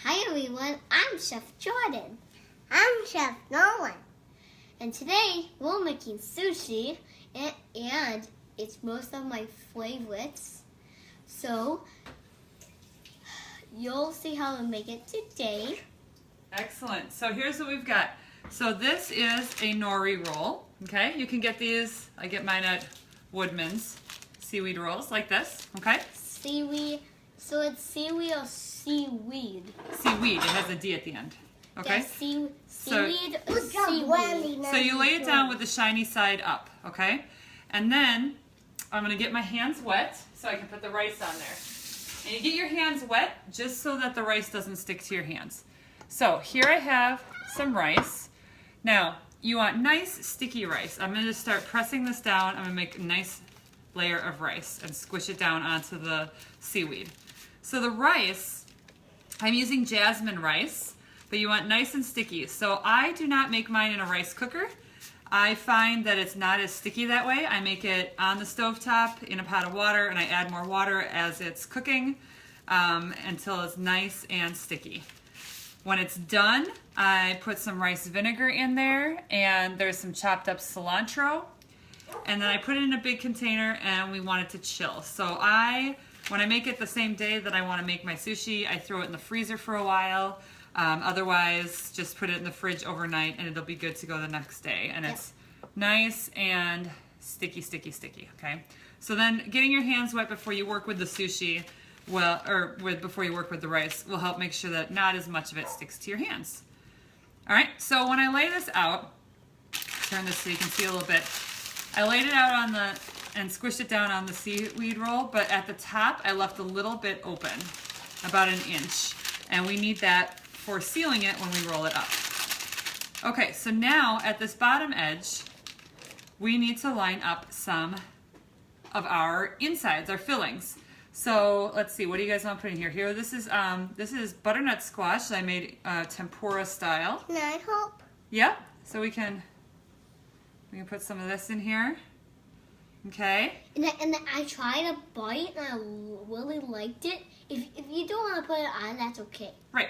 Hi everyone, I'm Chef Jordan. I'm Chef Nolan. And today we're making sushi and it's most of my favorites. So you'll see how I make it today. Excellent. So here's what we've got. So this is a nori roll. Okay, you can get these. I get mine at Woodman's. Seaweed rolls like this. Okay. Seaweed. So it's seaweed or seaweed? Seaweed. It has a D at the end. Okay. Yeah, seaweed or seaweed. So you lay it down with the shiny side up. Okay. And then I'm gonna get my hands wet so I can put the rice on there. And you get your hands wet just so that the rice doesn't stick to your hands. So here I have some rice. Now you want nice sticky rice. I'm gonna just start pressing this down. I'm gonna make a nice layer of rice and squish it down onto the seaweed. So the rice, I'm using jasmine rice, but you want nice and sticky. So I do not make mine in a rice cooker. I find that it's not as sticky that way. I make it on the stovetop in a pot of water, and I add more water as it's cooking until it's nice and sticky. When it's done, I put some rice vinegar in there, and there's some chopped up cilantro. And then I put it in a big container and we want it to chill. So when I make it the same day that I want to make my sushi, I throw it in the freezer for a while. Otherwise, just put it in the fridge overnight and it'll be good to go the next day. And it's nice and sticky, sticky, sticky, okay? So then getting your hands wet before you work with the sushi, before you work with the rice, will help make sure that not as much of it sticks to your hands. All right, so when I lay this out, turn this so you can see a little bit. I laid it out and squished it down on the seaweed roll, but at the top I left a little bit open, about an inch. And we need that for sealing it when we roll it up. Okay, so now at this bottom edge, we need to line up some of our insides, our fillings. So let's see, what do you guys want to put in here? Here, this is butternut squash that I made tempura style. Can I help? Yep, so we can put some of this in here. Okay. And I tried a bite and I really liked it. If you don't want to put it on, that's okay. Right.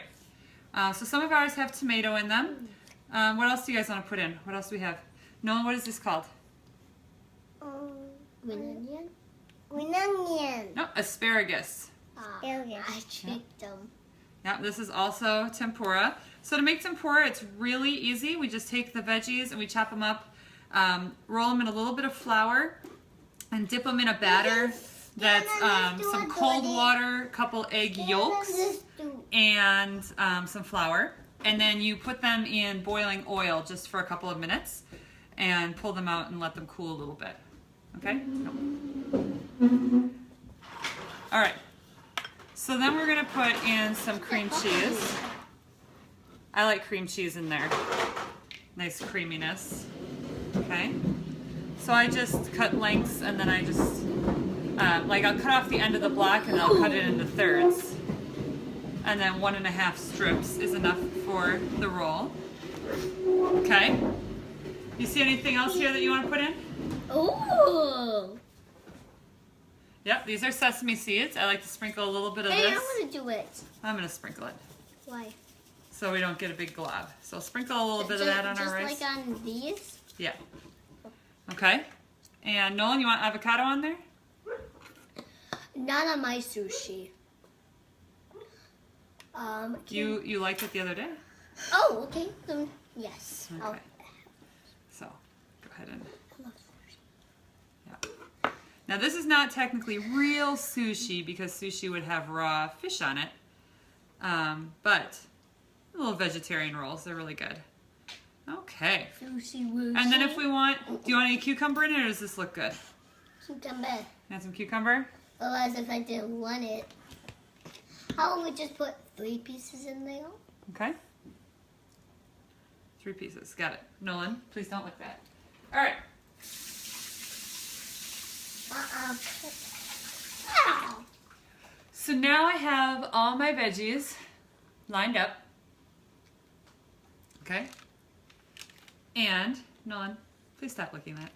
So some of ours have tomato in them. What else do you guys want to put in? What else do we have? Nolan, what is this called? Green onion? Green onion. No, asparagus. I tricked them. Yeah, this is also tempura. So to make tempura, it's really easy. We just take the veggies and we chop them up, roll them in a little bit of flour, and dip them in a batter that's some cold water, a couple egg yolks, and some flour. And then you put them in boiling oil just for a couple of minutes and pull them out and let them cool a little bit. Okay? All right. So then we're going to put in some cream cheese. I like cream cheese in there. Nice creaminess. Okay? So I just cut lengths and then I just, I'll cut off the end of the block and I'll cut it into thirds. And then 1.5 strips is enough for the roll. Okay? You see anything else here that you want to put in? Ooh! Yep, these are sesame seeds. I like to sprinkle a little bit of Hey, this. I want to do it. I'm going to sprinkle it. Why? So we don't get a big glob. So sprinkle a little bit of that on our rice. Just like on these? Yeah. Okay. And Nolan, you want avocado on there? Not on my sushi. You liked it the other day? Oh, okay. Yes. Okay. So go ahead and. Yeah. Now this is not technically real sushi because sushi would have raw fish on it, but little vegetarian rolls, they're really good. Okay. Sushi wooshy. And then if we want, do you want any cucumber in it or does this look good? Cucumber. Add some cucumber? Otherwise, if I didn't want it, how about we just put 3 pieces in there? Okay. 3 pieces. Got it. Nolan, please don't lick that. All right. So now I have all my veggies lined up. Okay. And, Nolan, please stop licking that.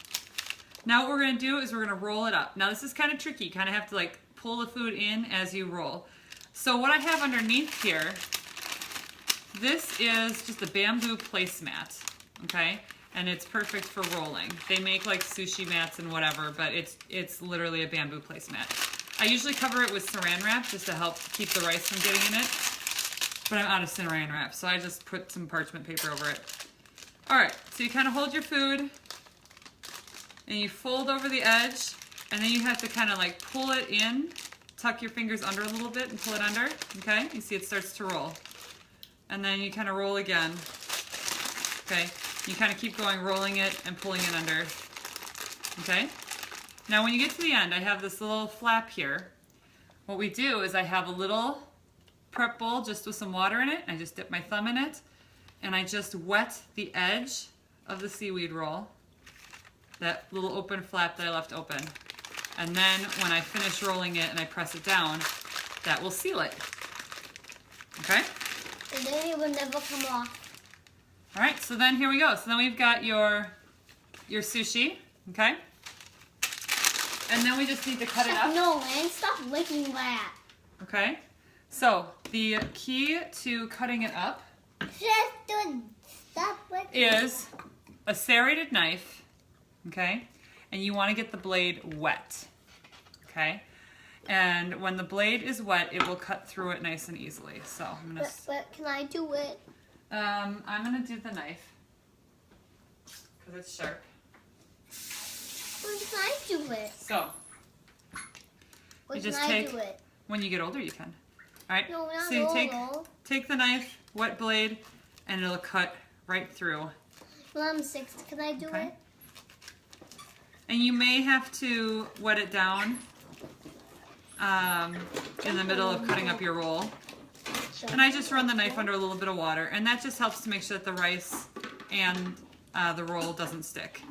Now what we're going to do is we're going to roll it up. Now this is kind of tricky. You kind of have to pull the food in as you roll. So what I have underneath here This is just a bamboo placemat, okay? And it's perfect for rolling. They make like sushi mats and whatever, but it's literally a bamboo placemat. I usually cover it with saran wrap just to help keep the rice from getting in it. But I'm out of saran wrap, so I just put some parchment paper over it. All right, so you kind of hold your food and you fold over the edge, and then you have to kind of like pull it in, tuck your fingers under a little bit and pull it under, okay? You see it starts to roll. And then you kind of roll again, okay? You kind of keep going, rolling it and pulling it under, okay? Now when you get to the end, I have this little flap here. What we do is I have a little prep bowl just with some water in it. I just dip my thumb in it, and I just wet the edge of the seaweed roll, that little open flap that I left open. And then when I finish rolling it and I press it down, that will seal it. Okay? And then it will never come off. All right, so then here we go. So then we've got your sushi, okay? And then we just need to cut it up. Nolan, stop licking that. Okay? So the key to cutting it up is a serrated knife, okay? And you want to get the blade wet, okay? And when the blade is wet, it will cut through it nice and easily. So I'm gonna. But can I do it? I'm gonna do the knife because it's sharp. When can I do it? So When you just can I take. do it? When you get older, you can. All right. No, not so you all. take the knife, wet blade, and it'll cut right through. Well, I'm 6. Can I do Okay. it? And you may have to wet it down in the middle of cutting up your roll. And I just run the knife under a little bit of water, and that just helps to make sure that the rice and the roll doesn't stick.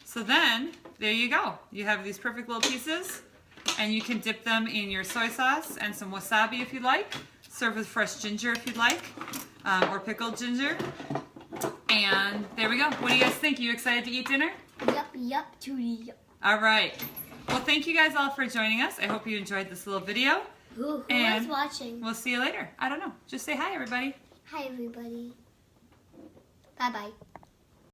So then, there you go. You have these perfect little pieces, and you can dip them in your soy sauce and some wasabi if you'd like. Serve with fresh ginger if you'd like, or pickled ginger. And there we go. What do you guys think? Are you excited to eat dinner? Yup, Judy. All right. Well, thank you guys all for joining us. I hope you enjoyed this little video. Who And is watching? We'll see you later. I don't know. Just say hi, everybody. Hi, everybody. Bye-bye.